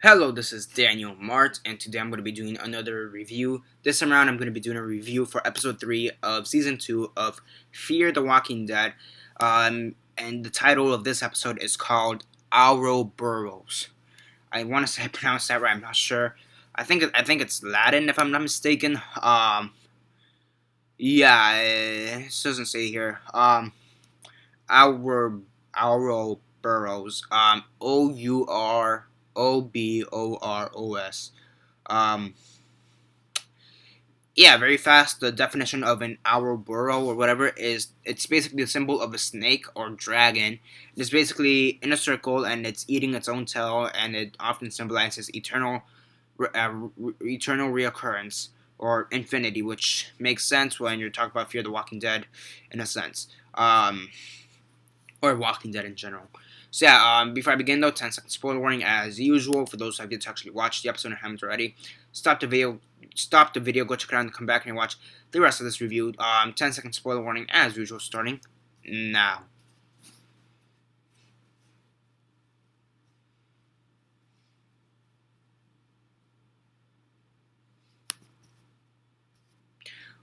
Hello, this is Daniel Mart, and today I'm going to be doing another review. This time around, I'm going to be doing a review for episode 3 of season 2 of Fear the Walking Dead. And the title of this episode is called Ouroboros. I want to say I pronounced that right. I'm not sure. I think it's Latin, if I'm not mistaken. Yeah, it doesn't say here. Ouroboros. Ouroboros. Um, yeah, very fast. The definition of an Ouroboros or whatever is it's basically the symbol of a snake or dragon. It's basically in a circle and it's eating its own tail, and it often symbolizes eternal reoccurrence or infinity, which makes sense when you're talking about Fear the Walking Dead, in a sense. Or Walking Dead in general. So yeah, before I begin though, 10-second spoiler warning as usual for those who have yet to actually watch the episode and haven't already. Stop the video, go check it out and come back and watch the rest of this review. 10-second spoiler warning as usual, starting now.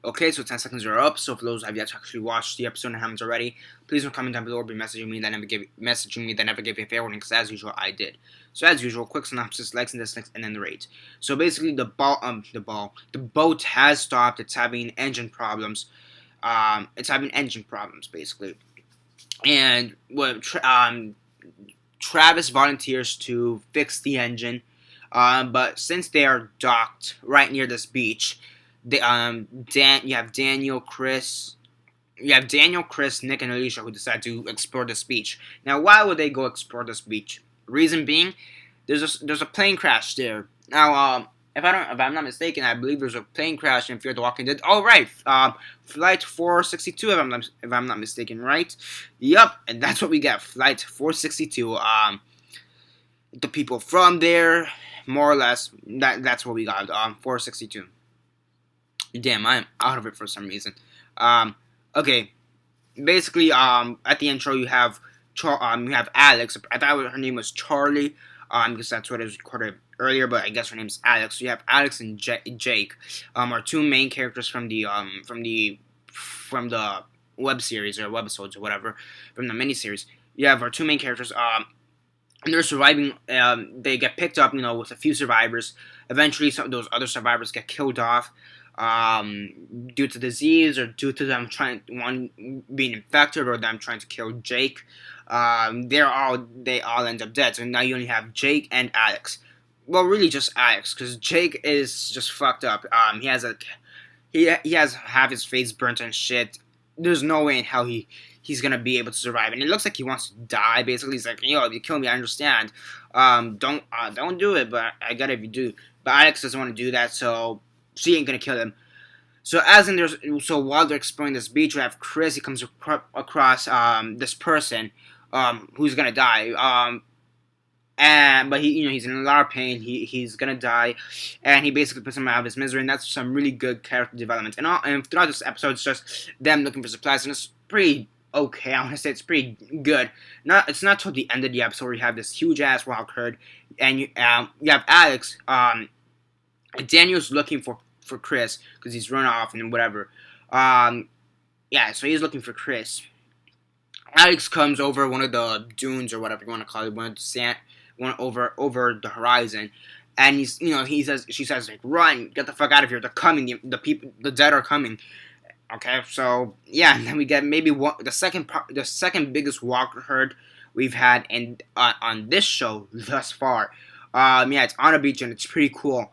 Okay, so 10 seconds are up. So for those who have yet to actually watch the episode and haven't already, please don't comment down below or be messaging me that never gave you a fair warning, because as usual I did. So as usual, quick synopsis, likes and dislikes, and then the rate. So basically the boat has stopped. It's having engine problems. Basically, and Travis volunteers to fix the engine. But since they are docked right near this beach, you have Daniel, Chris, Nick, and Alicia who decide to explore this beach. Now, why would they go explore this beach? Reason being, there's a plane crash there. Now, if I'm not mistaken, I believe there's a plane crash in Fear the Walking Dead. Oh right, Flight 462. If I'm not mistaken, right? Yup, and that's what we got. Flight 462. The people from there, more or less, that's what we got. 462. Damn, I'm out of it for some reason. Okay. Basically, at the intro you have Alex. I thought her name was Charlie, because that's what it was recorded earlier, but I guess her name's Alex. So you have Alex and Jake, are two main characters from the web series or webisodes or whatever, from the miniseries. You have our two main characters, and they're surviving. They get picked up, with a few survivors. Eventually, some of those other survivors get killed off, due to disease or due to them being infected or them trying to kill Jake. They all end up dead. So now you only have Jake and Alex. Well, really just Alex, because Jake is just fucked up. He has his face burnt and shit. There's no way in hell he's gonna be able to survive, and it looks like he wants to die. Basically, he's like, if you kill me, I understand. Don't do it, but I get it if you do. But Alex doesn't want to do that, so she ain't gonna kill him. So while they're exploring this beach, we have Chris. He comes across this person who's gonna die. But he's in a lot of pain. He's gonna die, and he basically puts him out of his misery. And that's some really good character development. And throughout this episode, it's just them looking for supplies, and it's pretty okay. I want to say it's pretty good. It's not till the end of the episode where you have this huge ass wild herd, and you have Alex. Daniel's looking for Chris because he's run off and whatever. So he's looking for Chris. Alex comes over one of the dunes or whatever you want to call it, one over the horizon, and she says like, run, get the fuck out of here, they're coming, the dead are coming. Okay, so yeah, and then we get maybe the second biggest walker herd we've had on this show thus far. It's on a beach and it's pretty cool.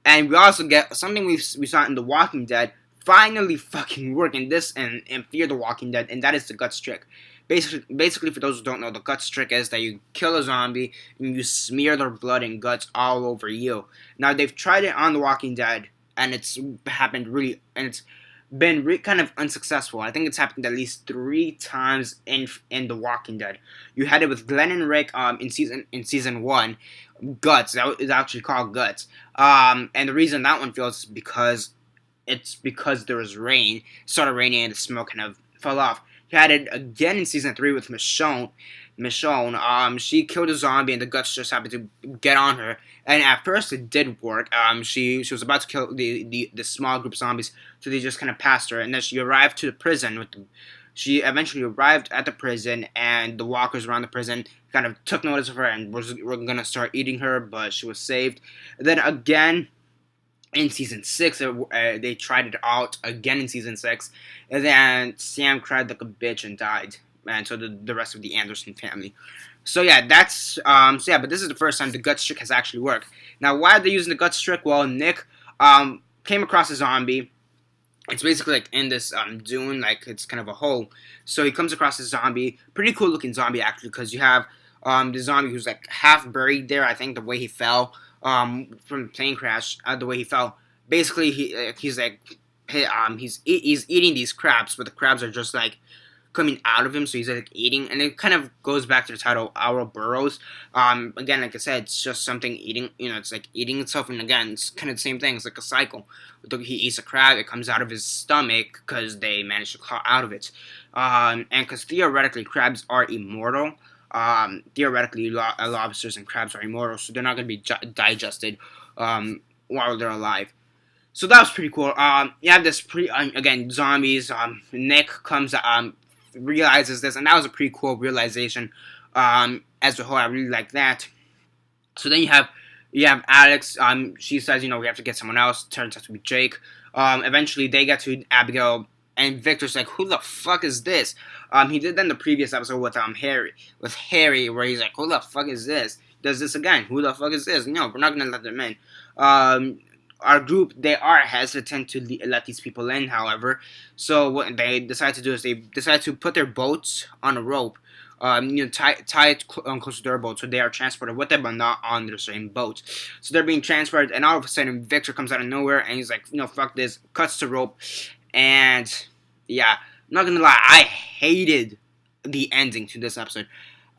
And we also get something we saw in The Walking Dead finally fucking work in Fear the Walking Dead, and that is the guts trick. Basically, for those who don't know, the guts trick is that you kill a zombie and you smear their blood and guts all over you. Now, they've tried it on The Walking Dead, and it's been kind of unsuccessful. I think it's happened at least 3 times in The Walking Dead. You had it with Glenn and Rick in season 1. Guts. That is actually called Guts. And the reason that one fails is because there was rain. It started raining and the smoke kind of fell off. You had it again in season 3 with Michonne. Michonne, she killed a zombie and the guts just happened to get on her. And at first it did work. She was about to kill the small group of zombies, so they just kind of passed her. And then she arrived to the prison with them. She eventually arrived at the prison, and the walkers around the prison kind of took notice of her and were gonna start eating her, but she was saved. And then again, in season 6, they tried it out again in season 6, and then Sam cried like a bitch and died, and so the rest of the Anderson family. So yeah, but this is the first time the guts trick has actually worked. Now, why are they using the guts trick? Well, Nick came across a zombie. It's basically like in this dune, like it's kind of a hole. So he comes across this zombie, pretty cool looking zombie actually, because you have the zombie who's like half buried there. I think the way he fell from the plane crash, the way he fell. Basically, he's eating these crabs, but the crabs are just like coming out of him, so he's like eating, and it kind of goes back to the title Ouroboros. Again, like I said, it's just something eating, it's like eating itself, and again, it's kind of the same thing. It's like a cycle. He eats a crab, it comes out of his stomach because they managed to claw out of it, and because theoretically crabs are immortal. Theoretically, lobsters and crabs are immortal, so they're not going to be digested while they're alive. So that was pretty cool. You have this again, zombies. Nick comes realizes this, and that was a pretty cool realization. As a whole, I really like that. So then you have Alex. She says, we have to get someone else. Turns out to be Jake. Eventually, they get to Abigail, and Victor's like, "Who the fuck is this?" He did that in the previous episode with Harry, where he's like, "Who the fuck is this?" Does this again? Who the fuck is this? No, we're not gonna let them in. Our group, they are hesitant to let these people in, however. So what they decide to do is they decide to put their boats on a rope, tie it close to their boat, so they are transported with them, but not on the same boat. So they're being transferred, and all of a sudden, Victor comes out of nowhere, and he's like, fuck this, cuts the rope, and yeah, I'm not gonna lie, I hated the ending to this episode.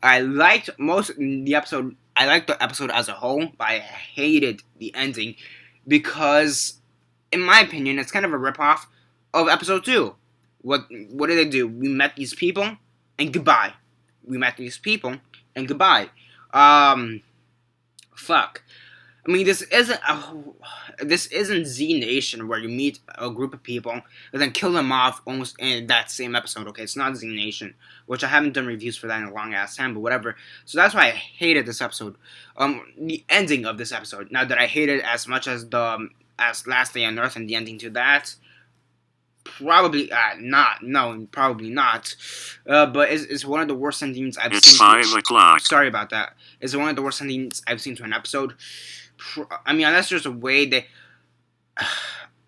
I liked the episode as a whole, but I hated the ending. Because, in my opinion, it's kind of a ripoff of episode 2. What did they do? We met these people, and goodbye. We met these people, and goodbye. Fuck. I mean, this isn't Z Nation where you meet a group of people and then kill them off almost in that same episode. Okay, it's not Z Nation, which I haven't done reviews for that in a long ass time, but whatever. So that's why I hated this episode. The ending of this episode. Not that I hate it as much as Last Day on Earth and the ending to that. Probably not. No, probably not. But it's one of the worst endings I've seen. It's 5 o'clock. Sorry about that. It's one of the worst endings I've seen to an episode. I mean, unless there's a way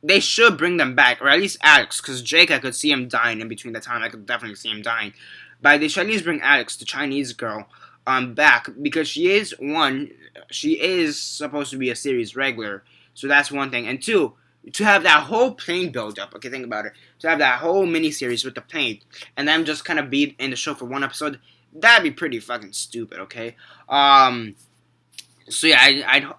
they should bring them back, or at least Alex, because Jake, I could see him dying in between the time. I could definitely see him dying. But they should at least bring Alex, the Chinese girl, back, because she is supposed to be a series regular. So that's one thing. And two, to have that whole plane build up, okay, think about it. To have that whole miniseries with the plane, and then just kind of be in the show for one episode, that'd be pretty fucking stupid, okay? So yeah,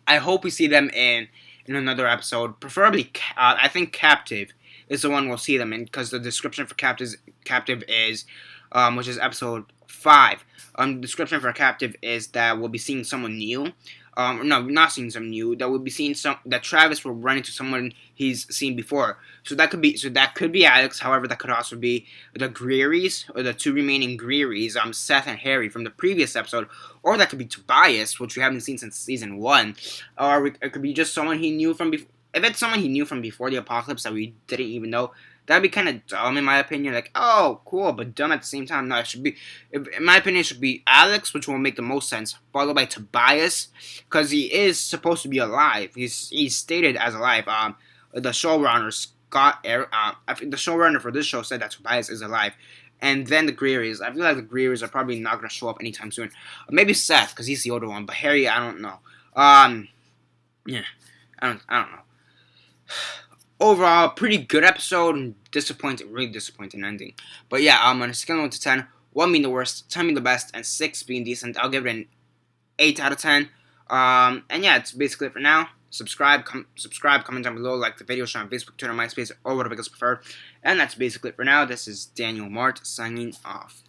I hope we see them in another episode. Preferably, I think Captive is the one we'll see them in, because the description for Captive is, which is episode 5. The description for Captive is that we'll be seeing someone new. No, not seeing someone new. That we'll be seeing that Travis will run into someone he's seen before. So that could be Alex. However, that could also be the Greerys, or the 2 remaining Greerys, Seth and Harry from the previous episode, or that could be Tobias, which we haven't seen since season 1, or it could be just someone he knew from before. If it's someone he knew from before the apocalypse that we didn't even know, that'd be kind of dumb in my opinion. Like, oh, cool, but dumb at the same time. No, in my opinion, it should be Alex, which will make the most sense, followed by Tobias, because he is supposed to be alive. He's stated as alive. The showrunner I think the showrunner for this show said that Tobias is alive. And then the Greerys. I feel like the Greerys are probably not going to show up anytime soon. Maybe Seth, because he's the older one. But Harry, I don't know. Yeah, I don't know. Overall, pretty good episode, and really disappointing ending. But yeah, on a scale of 1 to 10, 1 being the worst, 10 being the best, and 6 being decent, I'll give it an 8 out of 10. And yeah, it's basically it for now. Subscribe, comment down below, like the video, share on Facebook, Twitter, MySpace, or whatever you guys prefer. And that's basically it for now. This is Daniel Mart signing off.